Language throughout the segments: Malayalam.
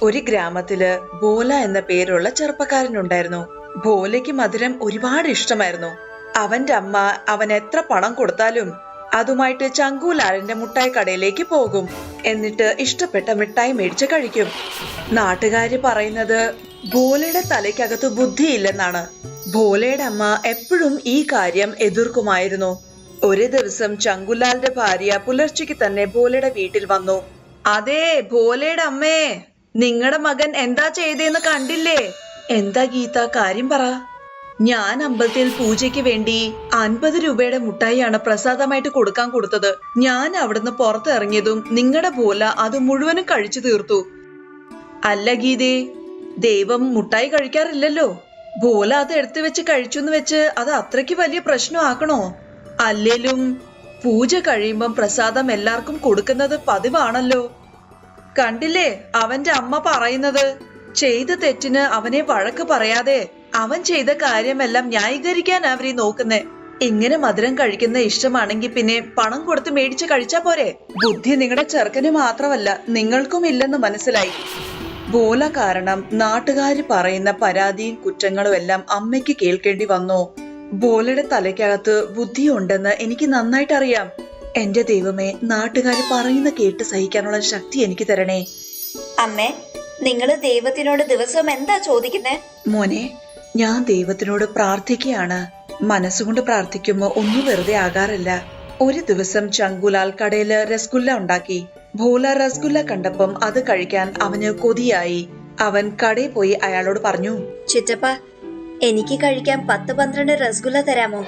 ഒരു ഗ്രാമത്തില് ഭോല എന്ന പേരുള്ള ചെറുപ്പക്കാരനുണ്ടായിരുന്നു. ഭോലയ്ക്ക് മധുരം ഒരുപാട് ഇഷ്ടമായിരുന്നു. അവന്റെ അമ്മ അവൻ എത്ര പണം കൊടുത്താലും അതുമായിട്ട് ചങ്കൂലാലിന്റെ മുട്ടായി കടയിലേക്ക് പോകും. എന്നിട്ട് ഇഷ്ടപ്പെട്ട മിഠായി മേടിച്ച് കഴിക്കും. നാട്ടുകാര് പറയുന്നത് ഭോലയുടെ തലയ്ക്കകത്ത് ബുദ്ധിയില്ലെന്നാണ്. ഭോലയുടെ അമ്മ എപ്പോഴും ഈ കാര്യം എതിർക്കുമായിരുന്നു. ഒരു ദിവസം ചങ്കുലാലിന്റെ ഭാര്യ പുലർച്ചയ്ക്ക് തന്നെ ഭോലയുടെ വീട്ടിൽ വന്നു. അതെ ഭോലയുടെ അമ്മേ, നിങ്ങളുടെ മകൻ എന്താ ചെയ്തേന്ന് കണ്ടില്ലേ? എന്താ ഗീത, കാര്യം പറ. ഞാൻ അമ്പലത്തിൽ പൂജയ്ക്ക് വേണ്ടി 50 രൂപയുടെ മുട്ടായിയാണ് പ്രസാദമായിട്ട് കൊടുക്കാൻ കൊടുത്തത്. ഞാൻ അവിടുന്ന് പുറത്തിറങ്ങിയതും നിങ്ങളുടെ ഭോല അത് മുഴുവനും കഴിച്ചു തീർത്തു. അല്ല ഗീതേ, ദൈവം മുട്ടായി കഴിക്കാറില്ലല്ലോ. ഭോല അത് എടുത്തു വെച്ച് കഴിച്ചെന്ന് വെച്ച് അത് അത്രയ്ക്ക് വലിയ പ്രശ്നമാക്കണോ? അല്ലേലും പൂജ കഴിയുമ്പം പ്രസാദം എല്ലാവർക്കും കൊടുക്കുന്നത് പതിവാണല്ലോ. കണ്ടില്ലേ അവന്റെ അമ്മ പറയുന്നത്? ചെയ്ത തെറ്റിന് അവനെ വഴക്ക് പറയാതെ അവൻ ചെയ്ത കാര്യമെല്ലാം ന്യായീകരിക്കാൻ അവരെ നോക്കുന്നേ. ഇങ്ങനെ മധുരം കഴിക്കുന്ന ഇഷ്ടമാണെങ്കിൽ പിന്നെ പണം കൊടുത്ത് മേടിച്ച് കഴിച്ചാ പോരെ? ബുദ്ധി നിങ്ങളുടെ ചെറുക്കന് മാത്രമല്ല നിങ്ങൾക്കും ഇല്ലെന്ന് മനസ്സിലായി. ഭോല കാരണം നാട്ടുകാര് പറയുന്ന പരാതിയും കുറ്റങ്ങളും എല്ലാം അമ്മയ്ക്ക് കേൾക്കേണ്ടി വന്നു. ഭോലയുടെ തലയ്ക്കകത്ത് ബുദ്ധിയുണ്ടെന്ന് എനിക്ക് നന്നായിട്ട് അറിയാം. എന്റെ ദൈവമേ, നാട്ടുകാര് പറയുന്ന കേട്ട് സഹിക്കാനുള്ള ശക്തി എനിക്ക് തരണേ. അമ്മേ, നിങ്ങള് ദൈവത്തിനോട് ദിവസം എന്താ ചോദിക്കുന്നേ? മോനെ, ഞാൻ ദൈവത്തിനോട് പ്രാർത്ഥിക്കുകയാണ്. മനസ്സുകൊണ്ട് പ്രാർത്ഥിക്കുമ്പോ ഒന്നും വെറുതെ ആകാറില്ല. ഒരു ദിവസം ചങ്കുലാൽ കടയില് രസഗുല്ല ഉണ്ടാക്കി. ഭോല രസഗുല്ല കണ്ടപ്പം അത് കഴിക്കാൻ അവന് കൊതിയായി. അവൻ കടയിൽ പോയി അയാളോട് പറഞ്ഞു, ചിറ്റപ്പ, എനിക്ക് കഴിക്കാൻ 10-12 രസഗുല്ല തരാമോ?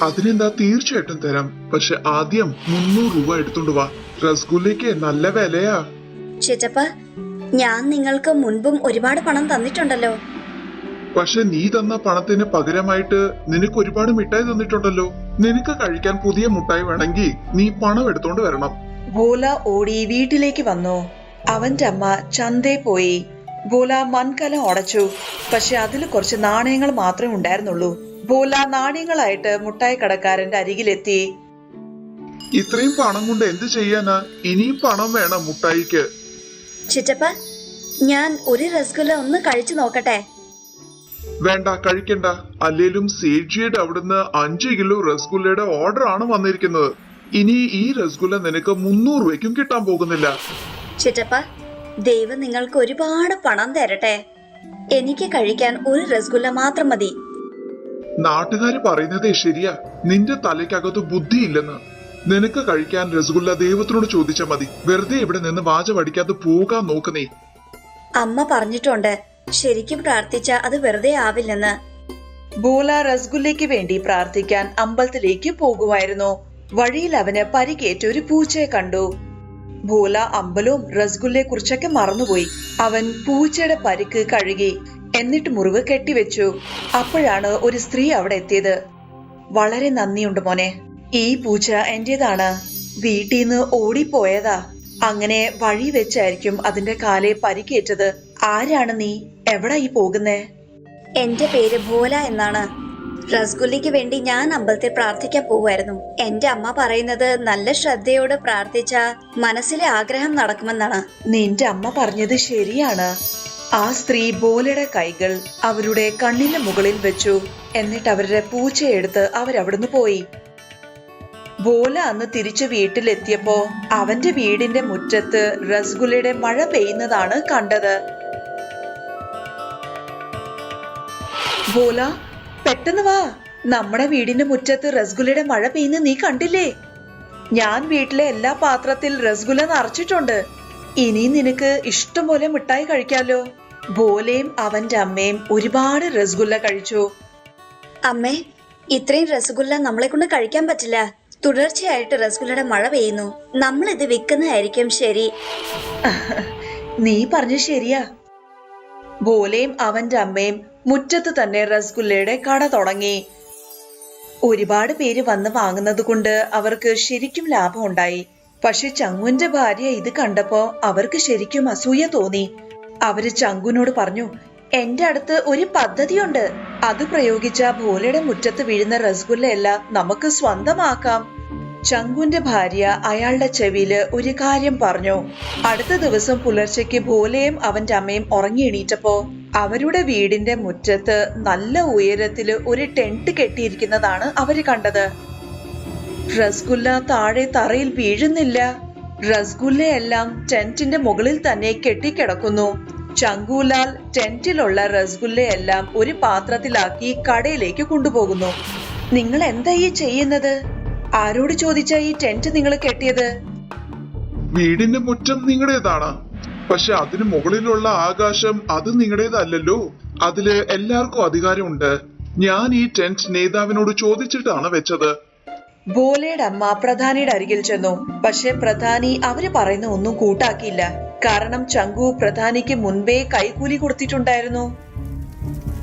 അതിനെന്താ, തീർച്ചയായിട്ടും തരാം. പക്ഷെ ആദ്യം 300 രൂപ എടുത്തോണ്ട് വാ. രസഗുല്ലയ്ക്ക് നല്ല വിലയാ. ചിറ്റപ്പ, ഞാൻ നിങ്ങൾക്ക് മുൻപും ഒരുപാട് പണം തന്നിട്ടുണ്ടല്ലോ. പക്ഷെ നീ തന്ന പണത്തിന് പകരമായിട്ട് നിനക്ക് ഒരുപാട് മിഠായി തന്നിട്ടുണ്ടല്ലോ. നിനക്ക് കഴിക്കാൻ പുതിയ മുട്ടായി വേണമെങ്കിൽ നീ പണം എടുത്തോണ്ട് വരണം. ഭോല ഓടി വീട്ടിലേക്ക് വന്നു. അവന്റെ അമ്മ ചന്തയിൽ പോയി. ഭോല മൺകലം ഉടച്ചു. പക്ഷെ അതിൽ കുറച്ച് നാണയങ്ങൾ മാത്രമേ ഉണ്ടായിരുന്നുള്ളൂ. ഭോല നാണയങ്ങളായിട്ട് മുട്ടായി കടക്കാരന്റെ അരികിലെത്തി. ഇത്രയും പണം കൊണ്ട് എന്ത് ചെയ്യാനാ? ഇനിയും പണം വേണം മുട്ടായിക്ക്. ചിറ്റപ്പ, ഞാൻ ഒരു രസഗുല്ല ഒന്ന് കഴിച്ചു നോക്കട്ടെ? വേണ്ട, കഴിക്കണ്ട. അല്ലേലും സേഠിയുടെ അവിടുന്ന് 5 കിലോ രസഗുല്ലയുടെ ഓർഡർ ആണ് വന്നിരിക്കുന്നത്. ഇനി ഈ രസഗുല്ല നിനക്ക് 300 രൂപയ്ക്കും കിട്ടാൻ പോകുന്നില്ല. ചിറ്റപ്പ, ദൈവം നിങ്ങൾക്ക് ഒരുപാട് പണം തരട്ടെ. എനിക്ക് കഴിക്കാൻ ഒരു രസഗുല്ല മാത്രം മതി. നാട്ടുകാര് പറയുന്നതേ ശരിയാ. നിന്റെ തലയ്ക്കകത്ത് ബുദ്ധിയില്ലെന്ന്. നിനക്ക് കഴിക്കാൻ രസഗുല്ല ദൈവത്തിനോട് ചോദിച്ചാൽ മതി. വെറുതെ ഇവിടെ നിന്ന് വാച പഠിക്കാതെ പോകാൻ നോക്ക് നീ. അമ്മ പറഞ്ഞിട്ടുണ്ട്, ശരിക്കും പ്രാർത്ഥിച്ച അത് വെറുതെ ആവില്ലെന്ന്. ഭോല രസഗുല്ലയ്ക്ക് വേണ്ടി പ്രാർത്ഥിക്കാൻ അമ്പലത്തിലേക്ക് പോകുമായിരുന്നു. വഴിയിൽ അവന് പരിക്കേറ്റ ഒരു പൂച്ചയെ കണ്ടു. ഭോല അമ്പലവും രസഗുല്ലയെ കുറിച്ചൊക്കെ മറന്നുപോയി. അവൻ പൂച്ചയുടെ പരിക്ക് കഴുകി, എന്നിട്ട് മുറിവ് കെട്ടിവെച്ചു. അപ്പോഴാണ് ഒരു സ്ത്രീ അവിടെ എത്തിയത്. വളരെ നന്ദിയുണ്ട് മോനെ, ഈ പൂച്ച എന്റേതാണ്. വീട്ടിൽ നിന്ന് ഓടിപ്പോയതാ. അങ്ങനെ വഴി വെച്ചായിരിക്കും അതിന്റെ കാലെ പരിക്കേറ്റത്. ആരാണ് നീ? എവിടാ ഈ പോകുന്നേ? എന്റെ പേര് ഭോല എന്നാണ്. രസഗുല്ലയ്ക്ക് വേണ്ടി ഞാൻ അമ്പലത്തിൽ പ്രാർത്ഥിക്കാൻ പോവായിരുന്നു. എന്റെ അമ്മ പറയുന്നത് നല്ല ശ്രദ്ധയോടെ പ്രാർത്ഥിച്ച മനസ്സിലെ ആഗ്രഹം നടക്കുമെന്നാണ്. നിന്റെ അമ്മ പറഞ്ഞത് ശരിയാണ്. ആ സ്ത്രീ ഭോലയുടെ കൈകൾ അവരുടെ കണ്ണിന് മുകളിൽ വെച്ചു. എന്നിട്ട് അവരുടെ പൂച്ചയെടുത്ത് അവരവിടുന്ന് പോയി. ഭോല അന്ന് തിരിച്ചു വീട്ടിലെത്തിയപ്പോ അവന്റെ വീടിന്റെ മുറ്റത്ത് രസഗുല്ലയുടെ മഴ പെയ്യുന്നതാണ് കണ്ടത്. ഭോല, പെട്ടെന്ന് വാ, നമ്മുടെ വീടിന്റെ മുറ്റത്ത് രസഗുല്ലയുടെ മഴ പെയ്യുന്ന നീ കണ്ടില്ലേ? ഞാൻ വീട്ടിലെ എല്ലാ പാത്രത്തിൽ രസഗുല്ല നിറച്ചിട്ടുണ്ട്. ഇനി നിനക്ക് ഇഷ്ടം പോലെ മിഠായി കഴിക്കാലോ. ഭോലയും അവന്റെ അമ്മയും ഒരുപാട് രസഗുല്ല കഴിച്ചു. അമ്മേ, ഇത്രയും രസഗുല്ല നമ്മളെ കൊണ്ട് കഴിക്കാൻ പറ്റില്ല. തുടർച്ചയായിട്ട് രസഗുല്ലയുടെ മഴ പെയ്യുന്നു. നമ്മളിത് വിൽക്കുന്നതായിരിക്കും ശരി. നീ പറഞ്ഞ ശരിയാ. ഭോലയും അവന്റെ അമ്മയും മുറ്റത്ത് തന്നെ രസഗുല്ലയുടെ കട തുടങ്ങി. ഒരുപാട് പേര് വന്ന് വാങ്ങുന്നത് കൊണ്ട് അവർക്ക് ശരിക്കും ലാഭം ഉണ്ടായി. പക്ഷെ ചങ്കുവിന്റെ ഭാര്യ ഇത് കണ്ടപ്പോ അവർക്ക് ശരിക്കും അസൂയ തോന്നി. അവര് ചങ്കുവിനോട് പറഞ്ഞു, എന്റെ അടുത്ത് ഒരു പദ്ധതിയുണ്ട്. അത് പ്രയോഗിച്ച ഭോലയുടെ മുറ്റത്ത് വീഴുന്ന രസഗുല്ല എല്ലാം നമുക്ക് സ്വന്തമാക്കാം. ചങ്കുന്റെ ഭാര്യ അയാളുടെ ചെവിയില് ഒരു കാര്യം പറഞ്ഞു. അടുത്ത ദിവസം പുലർച്ചയ്ക്ക് ഭോലയും അവന്റെ അമ്മയും ഉറങ്ങി എണീറ്റപ്പോ അവരുടെ വീടിന്റെ മുറ്റത്ത് നല്ല ഉയരത്തില് ഒരു ടെന്റ് കെട്ടിയിരിക്കുന്നതാണ് അവര് കണ്ടത്. റസ്ഗുല്ല താഴെ തറയിൽ വീഴുന്നില്ല. റസ്ഗുല്ലയെല്ലാം ടെന്റിന്റെ മുകളിൽ തന്നെ കെട്ടിക്കിടക്കുന്നു. ചങ്കുലാൽ ടെന്റിലുള്ള റസ്ഗുല്ലയെല്ലാം ഒരു പാത്രത്തിലാക്കി കടയിലേക്ക് കൊണ്ടുപോകുന്നു. നിങ്ങൾ എന്താ ഈ ചെയ്യുന്നത്? ആരോട് ചോദിച്ചാ ഈ ടെന്റ് നിങ്ങൾ കെട്ടിയത്? വീടിന്റെ മുറ്റം നിങ്ങളുടേതാണ്, പക്ഷെ അതിന് മുകളിലുള്ള ആകാശം അത് നിങ്ങളുടേതല്ലല്ലോ. അതില് എല്ലാവർക്കും അധികാരമുണ്ട്. ഞാൻ ഈ ടെന്റ് നേതാവിനോട് ചോദിച്ചിട്ടാണ് വെച്ചത്. ഭോലയുടെ അമ്മ പ്രധാനിയുടെ അരികിൽ ചെന്നു. പക്ഷെ പ്രധാനി അവര് പറയുന്ന ഒന്നും കൂട്ടാക്കിയില്ല. കാരണം ചങ്കു പ്രധാനിക്ക് മുൻപേ കൈക്കൂലി കൊടുത്തിട്ടുണ്ടായിരുന്നു.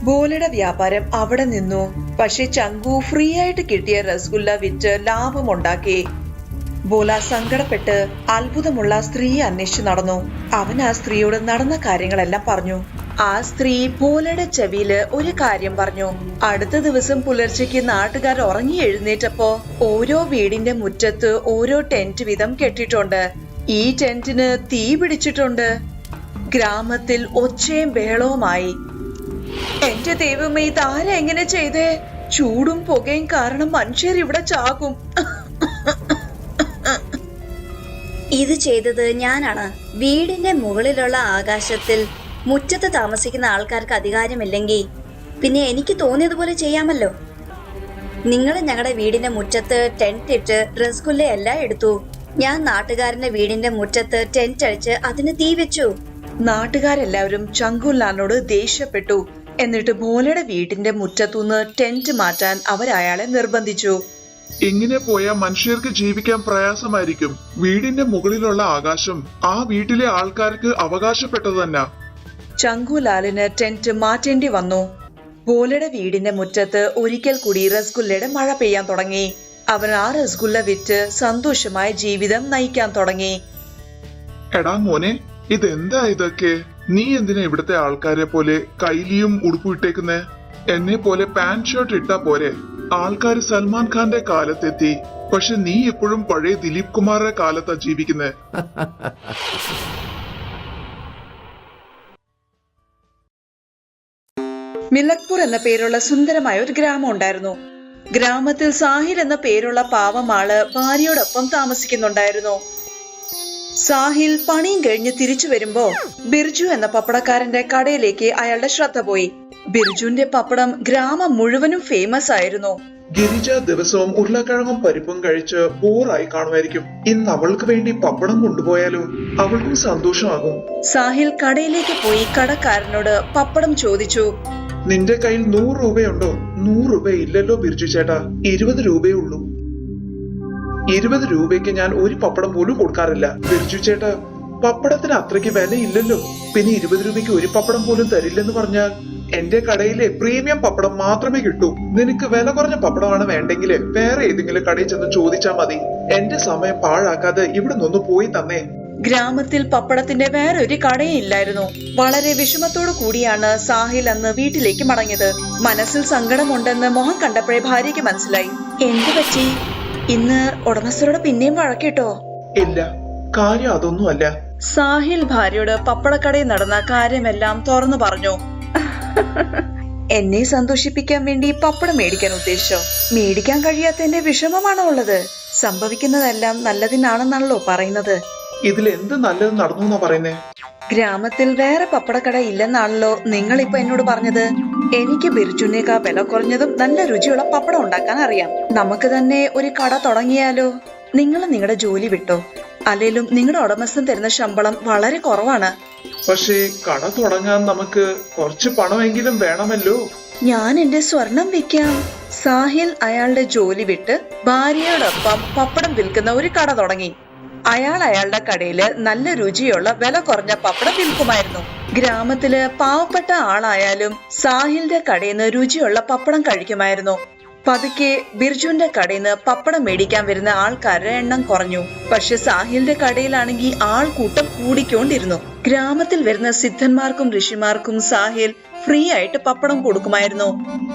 ഭോലയുടെ വ്യാപാരം അവിടെ നിന്നു. പക്ഷെ ചങ്കു ഫ്രീ ആയിട്ട് കിട്ടിയ റസ്ഗുല്ല വിറ്റ് ലാഭമുണ്ടാക്കി. ഭോല സങ്കടപ്പെട്ട് അത്ഭുതമുള്ള സ്ത്രീയെ അന്വേഷിച്ചു നടന്നു. അവൻ ആ സ്ത്രീയോട് നടന്ന കാര്യങ്ങളെല്ലാം പറഞ്ഞു. ആ സ്ത്രീ ഭോലയുടെ ചെവിയില് ഒരു കാര്യം പറഞ്ഞു. അടുത്ത ദിവസം പുലർച്ചയ്ക്ക് നാട്ടുകാർ ഉറങ്ങി എഴുന്നേറ്റപ്പോ ഓരോ വീടിന്റെ മുറ്റത്ത് ഓരോ ടെന്റ് വീതം കെട്ടിട്ടുണ്ട്. ഈ ടെന്റിന് തീ പിടിച്ചിട്ടുണ്ട്. ഗ്രാമത്തിൽ ഒച്ചയും ബഹളവുമായി. എന്റെ ദൈവമേ, ഇതാരാ എങ്ങനെ ചെയ്തേ? ചൂടും പുകയും കാരണം മനുഷ്യർ ഇവിടെ ചാകും. ഇത് ചെയ്തത് ഞാനാണ്. വീടിന്റെ മുകളിലുള്ള ആകാശത്തിൽ മുറ്റത്ത് താമസിക്കുന്ന ആൾക്കാർക്ക് അധികാരമില്ലെങ്കിൽ പിന്നെ എനിക്ക് തോന്നിയതുപോലെ ചെയ്യാമല്ലോ. നിങ്ങൾ ഞങ്ങളുടെ വീടിന്റെ മുറ്റത്ത് ടെന്റ് ഇട്ട് റസ്ഗുല്ല എല്ലാം എടുത്തു. ഞാൻ നാട്ടുകാരന്റെ വീടിന്റെ മുറ്റത്ത് ടെന്റ് അടിച്ച് അതിന് തീ വെച്ചു. നാട്ടുകാരെല്ലാവരും ചങ്കുലാലിനോട് ദേഷ്യപ്പെട്ടു. എന്നിട്ട് ഭോലയുടെ വീടിന്റെ മുറ്റത്തുനിന്ന് ടെന്റ് മാറ്റാൻ അവരയാളെ നിർബന്ധിച്ചു. ഇങ്ങനെ പോയാൽ മനുഷ്യർക്ക് ജീവിക്കാൻ പ്രയാസമായിരിക്കും. വീടിന്റെ മുകളിലുള്ള ആകാശം ആ വീട്ടിലെ ആൾക്കാർക്ക് അവകാശപ്പെട്ടത് തന്നെ. ചങ്കുലാലിന് ടെന്റ് മാറ്റേണ്ടി വന്നു. ഭോലയുടെ വീടിന്റെ മുറ്റത്ത് ഒരിക്കൽ കൂടി റസ്ഗുല്ലയുടെ മഴ പെയ്യാൻ തുടങ്ങി. അവൻ ആ റസ്ഗുല്ല വിറ്റ് സന്തോഷമായ ജീവിതം നയിക്കാൻ തുടങ്ങി. എടാ മോനെ, ഇതെന്താ ഇതൊക്കെ? നീ എന്തിനാ ഇവിടുത്തെ ആൾക്കാരെ പോലെ കൈലിയും ഉടുപ്പും ഇട്ടേക്കുന്നേ? എന്നെ പോലെ പാന്റ് ഷർട്ട് ഇട്ടാ പോരെ? ആൾക്കാര് സൽമാൻ ഖാന്റെ കാലത്തെത്തി, പക്ഷെ നീ എപ്പോഴും പഴയ ദിലീപ് കുമാറിന്റെ കാലത്താ ജീവിക്കുന്നേ. മിലക്പൂർ എന്ന പേരുള്ള സുന്ദരമായ ഒരു ഗ്രാമം ഉണ്ടായിരുന്നു. ഗ്രാമത്തിൽ സാഹിൽ എന്ന പേരുള്ള പാവമാള് ഭാര്യയോടൊപ്പം താമസിക്കുന്നുണ്ടായിരുന്നു. സാഹിൽ പണിയും കഴിഞ്ഞ് തിരിച്ചു വരുമ്പോ ബിർജു എന്ന പപ്പടക്കാരന്റെ കടയിലേക്ക് അയാളുടെ ശ്രദ്ധ പോയി. ബിർജുവിന്റെ പപ്പടം ഗ്രാമം മുഴുവനും ഫേമസ് ആയിരുന്നു. ഗിരിജ ദിവസവും ഉരുളക്കിഴങ്ങും പരിപ്പും കഴിച്ച് ബോറായി കാണുമായിരിക്കും. ഇന്ന് അവൾക്ക് വേണ്ടി പപ്പടം കൊണ്ടുപോയാലോ? അവൾക്കും സന്തോഷമാകും. സാഹിൽ കടയിലേക്ക് പോയി കടക്കാരനോട് പപ്പടം ചോദിച്ചു. നിന്റെ കയ്യിൽ 100 രൂപയുണ്ടോ? 100 രൂപ ഇല്ലല്ലോ ബിർജു ചേട്ടാ, 20 രൂപയേ ഉള്ളൂ. 20 രൂപയ്ക്ക് ഞാൻ ഒരു പപ്പടം പോലും കൊടുക്കാറില്ല. ബിർജു ചേട്ടാ, പപ്പടത്തിന് അത്രയ്ക്ക് വിലയില്ലല്ലോ. പിന്നെ 20 രൂപയ്ക്ക് ഒരു പപ്പടം പോലും തരില്ലെന്ന് പറഞ്ഞാൽ എന്റെ കടയിലെ പ്രീമിയം പപ്പടം മാത്രമേ കിട്ടൂ. നിനക്ക് വില കുറഞ്ഞ പപ്പടമാണ് വേണ്ടെങ്കിൽ വേറെ ഏതെങ്കിലും കടയിൽ ചെന്ന് ചോദിച്ചാ മതി. എന്റെ സമയം പാഴാക്കാതെ ഇവിടെ നിന്ന് പോയി തന്നേ. ഗ്രാമത്തിൽ പപ്പടത്തിന്റെ വേറെ ഒരു കടയും ഇല്ലായിരുന്നു. വളരെ വിഷമത്തോടു കൂടിയാണ് സാഹിൽ അന്ന് വീട്ടിലേക്ക് മടങ്ങിയത്. മനസ്സിൽ സങ്കടമുണ്ടെന്ന് മുഖം കണ്ടപ്പോഴേ ഭാര്യയ്ക്ക് മനസ്സിലായി. എന്തു പറ്റി? ഇന്ന് ഉടമസ്ഥരോട് പിന്നെയും വഴക്കിട്ടോ? ഇല്ല, കാര്യം അതൊന്നുമല്ല. സാഹിൽ ഭാര്യയോട് പപ്പടക്കടയിൽ നടന്ന കാര്യമെല്ലാം തുറന്നു പറഞ്ഞു. എന്നെ സന്തോഷിപ്പിക്കാൻ വേണ്ടി പപ്പടം മേടിക്കാൻ ഉദ്ദേശിച്ചോ? മേടിക്കാൻ കഴിയാത്തതിന്റെ വിഷമമാണോ ഉള്ളത്? സംഭവിക്കുന്നതെല്ലാം നല്ലതിനാണെന്നാണല്ലോ പറയുന്നത്. ഇതിൽ എന്ത് നല്ലത് നടന്നു എന്നാ പറയുന്നേ? ഗ്രാമത്തിൽ വേറെ പപ്പടക്കട ഇല്ലെന്നാണല്ലോ നിങ്ങൾ ഇപ്പൊ എന്നോട് പറഞ്ഞത്. എനിക്ക് ബിർജുനേക്കാ വില കുറഞ്ഞതും നല്ല രുചിയുള്ള പപ്പടം ഉണ്ടാക്കാൻ അറിയാം. നമുക്ക് തന്നെ ഒരു കട തുടങ്ങിയാലോ? നിങ്ങൾ നിങ്ങളുടെ ജോലി വിട്ടോ? അല്ലെങ്കിലും നിങ്ങളുടെ ഉടമസ്ഥൻ തരുന്ന ശമ്പളം വളരെ കുറവാണ്. പക്ഷേ കട തുടങ്ങാൻ നമുക്ക് കുറച്ച് പണമെങ്കിലും വേണമല്ലോ. ഞാൻ എന്റെ സ്വർണം വിൽക്കാം. സാഹിൽ അയാളുടെ ജോലി വിട്ട് ഭാര്യയോടൊപ്പം പപ്പടം വിൽക്കുന്ന ഒരു കട തുടങ്ങി. അയാൾ അയാളുടെ കടയില് നല്ല രുചിയുള്ള വില കുറഞ്ഞ പപ്പടം വിൽക്കുമായിരുന്നു. ഗ്രാമത്തില് പാവപ്പെട്ട ആളായാലും സാഹിലിന്റെ കടയിൽ നിന്ന് രുചിയുള്ള പപ്പടം കഴിക്കുമായിരുന്നു. പതുക്കെ ബിർജുവിന്റെ കടയിൽ നിന്ന് പപ്പടം മേടിക്കാൻ വരുന്ന ആൾക്കാരുടെ എണ്ണം കുറഞ്ഞു. പക്ഷെ സാഹിലിന്റെ കടയിലാണെങ്കിൽ ആൾക്കൂട്ടം കൂടിക്കൊണ്ടിരുന്നു. ഗ്രാമത്തിൽ വരുന്ന സിദ്ധന്മാർക്കും ഋഷിമാർക്കും സാഹിൽ ഫ്രീ ആയിട്ട് പപ്പടം കൊടുക്കുമായിരുന്നു.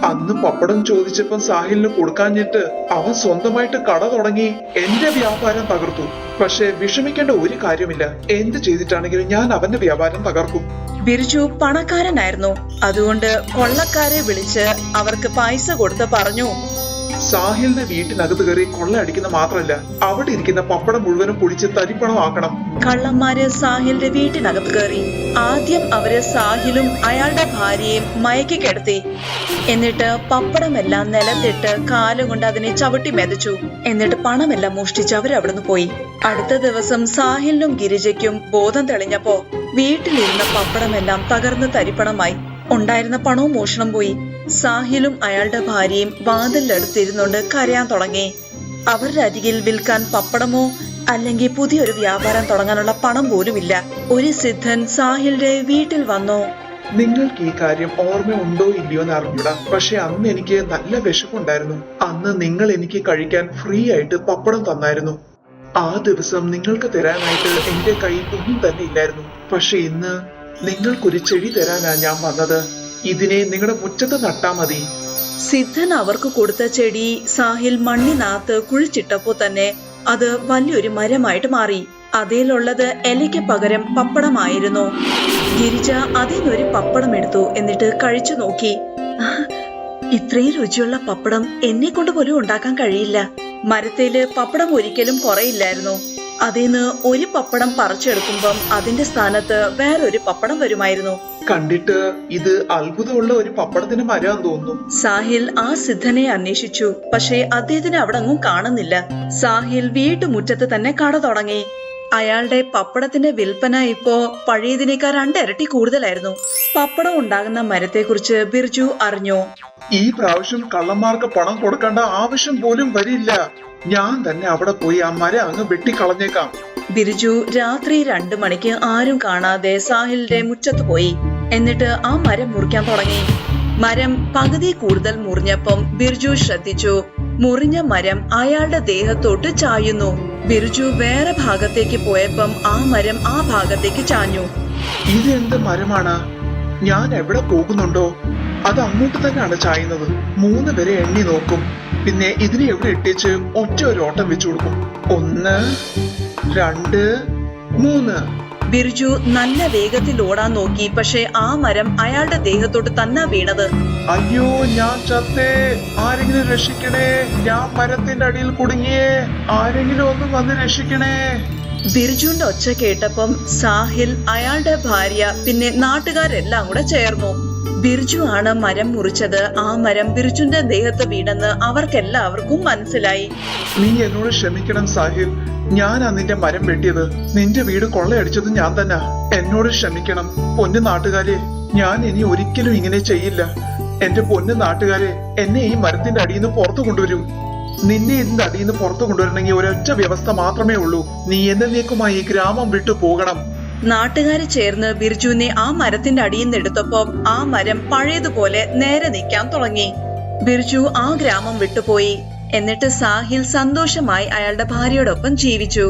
അന്ന് പപ്പടം ചോദിച്ചപ്പം സാഹിലിന് കൊടുക്കാഞ്ഞിട്ട് അവൻ സ്വന്തമായിട്ട് കട തുടങ്ങി എന്റെ വ്യാപാരം തകർത്തു. പക്ഷെ വിഷമിക്കേണ്ട ഒരു കാര്യമില്ല, എന്ത് ചെയ്തിട്ടാണെങ്കിലും ഞാൻ അവന്റെ വ്യാപാരം തകർക്കും. ബിർജു പണക്കാരനായിരുന്നു. അതുകൊണ്ട് കൊള്ളക്കാരെ വിളിച്ച് അവർക്ക് പൈസ കൊടുത്ത് പറഞ്ഞു, സാഹിലിന്റെ വീട്ടിനകത്ത് കയറി കൊള്ളയടിക്കുന്ന മാത്രമല്ല, അവിടെ ഇരിക്കുന്ന പപ്പടം മുഴുവനും പൊടിച്ച് തരിപ്പണമാക്കണം. കള്ളന്മാര് സാഹിലിന്റെ വീട്ടിനകത്ത് കയറി. ആദ്യം അവര് സാഹിലും അയാളുടെ ഭാര്യയും മയക്കി കിടത്തി. എന്നിട്ട് പപ്പടമെല്ലാം നിലത്തിട്ട് കാലുകൊണ്ട് അതിനെ ചവിട്ടി മെതിച്ചു. എന്നിട്ട് പണമെല്ലാം മോഷ്ടിച്ച് അവരവിടുന്ന് പോയി. അടുത്ത ദിവസം സാഹിലിനും ഗിരിജയ്ക്കും ബോധം തെളിഞ്ഞപ്പോ വീട്ടിലിരുന്ന പപ്പടമെല്ലാം തകർന്ന് തരിപ്പണമായി. ഉണ്ടായിരുന്ന പണവും മോഷണം പോയി. സാഹിലും അയാളുടെ ഭാര്യയും വാതിലിനടുത്തിരുന്നുകൊണ്ട് കരയാൻ തുടങ്ങി. അവരുടെ അരികിൽ വിൽക്കാൻ പപ്പടമോ അല്ലെങ്കിൽ പുതിയൊരു വ്യാപാരം തുടങ്ങാനുള്ള പണം പോലുമില്ല. ഒരു സിദ്ധൻ സാഹിലിന്റെ വീട്ടിൽ വന്നു. നിങ്ങൾക്ക് ഈ കാര്യം ഓർമ്മയുണ്ടോ ഇല്ലയോ എന്ന് അറിഞ്ഞൂടാ, പക്ഷെ അന്ന് എനിക്ക് നല്ല വിശപ്പുണ്ടായിരുന്നു. അന്ന് നിങ്ങൾ എനിക്ക് കഴിക്കാൻ ഫ്രീ ആയിട്ട് പപ്പടം തന്നായിരുന്നു. ആ ദിവസം നിങ്ങൾക്ക് തരാനായിട്ട് എന്റെ കയ്യിൽ ഒന്നും തന്നെ ഇല്ലായിരുന്നു. പക്ഷെ ഇന്ന് നിങ്ങൾക്കൊരു ചെടി തരാനാ ഞാൻ വന്നത്. ഇതിനെ നിങ്ങളുടെ മുറ്റത്ത് നട്ടാ മതി. സിദ്ധൻ അവർക്ക് കൊടുത്ത ചെടി സാഹിൽ മണ്ണിനകത്ത് കുഴിച്ചിട്ടപ്പോ തന്നെ അത് വലിയൊരു മരമായിട്ട് മാറി. അതിലുള്ളത് ഇലയ്ക്ക് പകരം പപ്പടമായിരുന്നു. ഗിരിജ അതിൽ നിന്നൊരു പപ്പടം എടുത്തു. എന്നിട്ട് കഴിച്ചു നോക്കി. ഇത്രയും രുചിയുള്ള പപ്പടം എന്നെ കൊണ്ട് പോലും ഉണ്ടാക്കാൻ കഴിയില്ല. മരത്തില് പപ്പടം ഒരിക്കലും കുറയില്ലായിരുന്നു. അതിന്ന് ഒരു പപ്പടം പറിച്ചെടുക്കുമ്പം അതിന്റെ സ്ഥാനത്ത് വേറൊരു പപ്പടം വരുമായിരുന്നു. കണ്ടിട്ട് ഇത് അത്ഭുതമുള്ള ഒരു പപ്പടത്തിന് മരാന്ന് തോന്നുന്നു. സാഹിൽ ആ സിദ്ധനെ അന്വേഷിച്ചു. പക്ഷേ അദ്ദേഹത്തിന് അവിടെ അങ്ങും കാണുന്നില്ല. സാഹിൽ വീട്ടുമുറ്റത്ത് തന്നെ കട തുടങ്ങി. അയാളുടെ പപ്പടത്തിന്റെ വിൽപ്പന ഇപ്പോ പഴയതിനേക്കാൾ 2 ഇരട്ടി കൂടുതലായിരുന്നു. പപ്പടം ഉണ്ടാകുന്ന മരത്തെക്കുറിച്ച് ബിർജു അറിഞ്ഞു. ഈ പ്രാവശ്യം കള്ളന്മാർക്ക് പണം കൊടുക്കേണ്ട ആവശ്യം പോലും വരില്ല. ഞാൻ തന്നെ അവിടെ പോയി ആ മരം അങ്ങ് വെട്ടിക്കളഞ്ഞേക്കാം. ബിർജു രാത്രി 2 മണിക്ക് ആരും കാണാതെ സാഹിലിന്റെ മുറ്റത്ത് പോയി. എന്നിട്ട് ആ മരം മുറിക്കാൻ തുടങ്ങി. മരം പകുതി കൂടുതൽ മുറിഞ്ഞപ്പം ബിർജു ശ്രദ്ധിച്ചു, മുറിഞ്ഞ മരം അയാളുടെ ദേഹത്തോട്ട് ചായുന്നു. ബിർജു വേറെ ഭാഗത്തേക്ക് പോയപ്പം ആ മരം ആ ഭാഗത്തേക്ക് ചാഞ്ഞു. ഇതെന്ത് മരമാണ്? ഞാൻ എവിടെ പോകുന്നുണ്ടോ അത് അങ്ങോട്ട് തന്നെയാണ് ചായുന്നത്. 3 വരെ എണ്ണി നോക്കും. പിന്നെ ഇതിനെ എവിടെ ഇട്ടേച്ച് ഒറ്റ ഒരു ഓട്ടം വെച്ചു കൊടുക്കും. 1 2 3. ബിർജു നല്ല വേഗത്തിൽ ഓടാൻ നോക്കി. പക്ഷെ ആ മരം അയാളുടെ ദേഹത്തോട്ട് തന്നെ വീണത്. അയ്യോ, ഞാൻ ചത്തേ, ആരെങ്കിലും രക്ഷിക്കണേ, ഞാൻ മരത്തിന്റെ അടിയിൽ കുടുങ്ങിയേ, ആരെങ്കിലും ഒന്ന് വന്ന് രക്ഷിക്കണേ. ബിർജുവിന്റെ ഒച്ച കേട്ടപ്പം സാഹിൽ, അയാളുടെ ഭാര്യ, പിന്നെ നാട്ടുകാരെല്ലാം കൂടെ ചേർന്നു. ബിർജു ആണ് മരം മുറിച്ചത്. ആ മരം ബിർജുവിന്റെ ദേഹത്ത് വീണെന്ന് അവർക്കെല്ലാവർക്കും മനസ്സിലായി. നീ എന്നോട് ക്ഷമിക്കണം സാഹിൽ, ഞാനാ നിന്റെ മരം വെട്ടിയത്. നിന്റെ വീട് കൊള്ളയടിച്ചത് ഞാൻ തന്നെ. എന്നോട് ക്ഷമിക്കണം പൊന്നു നാട്ടുകാരെ. ഞാൻ ഇനി ഒരിക്കലും ഇങ്ങനെ ചെയ്യില്ല. എന്റെ പൊന്നു നാട്ടുകാരെ, എന്നെ ഈ മരത്തിന്റെ അടിയിൽ നിന്ന് പുറത്തു കൊണ്ടുവരൂ. നിന്നെ ഇതിന്റെ അടിയിൽ നിന്ന് പുറത്തു കൊണ്ടുവരണമെങ്കിൽ ഒരൊറ്റ വ്യവസ്ഥ മാത്രമേ ഉള്ളൂ. നീ എന്നേക്കുമായി ഈ ഗ്രാമം വിട്ടു പോകണം. നാട്ടുകാര് ചേർന്ന് ബിർജുവിനെ ആ മരത്തിന്റെ അടിയിൽ നിന്ന് എടുത്തപ്പോ ആ മരം പഴയതുപോലെ നേരെ നിൽക്കാൻ തുടങ്ങി. ബിർജു ആ ഗ്രാമം വിട്ടുപോയി. എന്നിട്ട് സാഹിൽ സന്തോഷമായി അയാളുടെ ഭാര്യയോടൊപ്പം ജീവിച്ചു.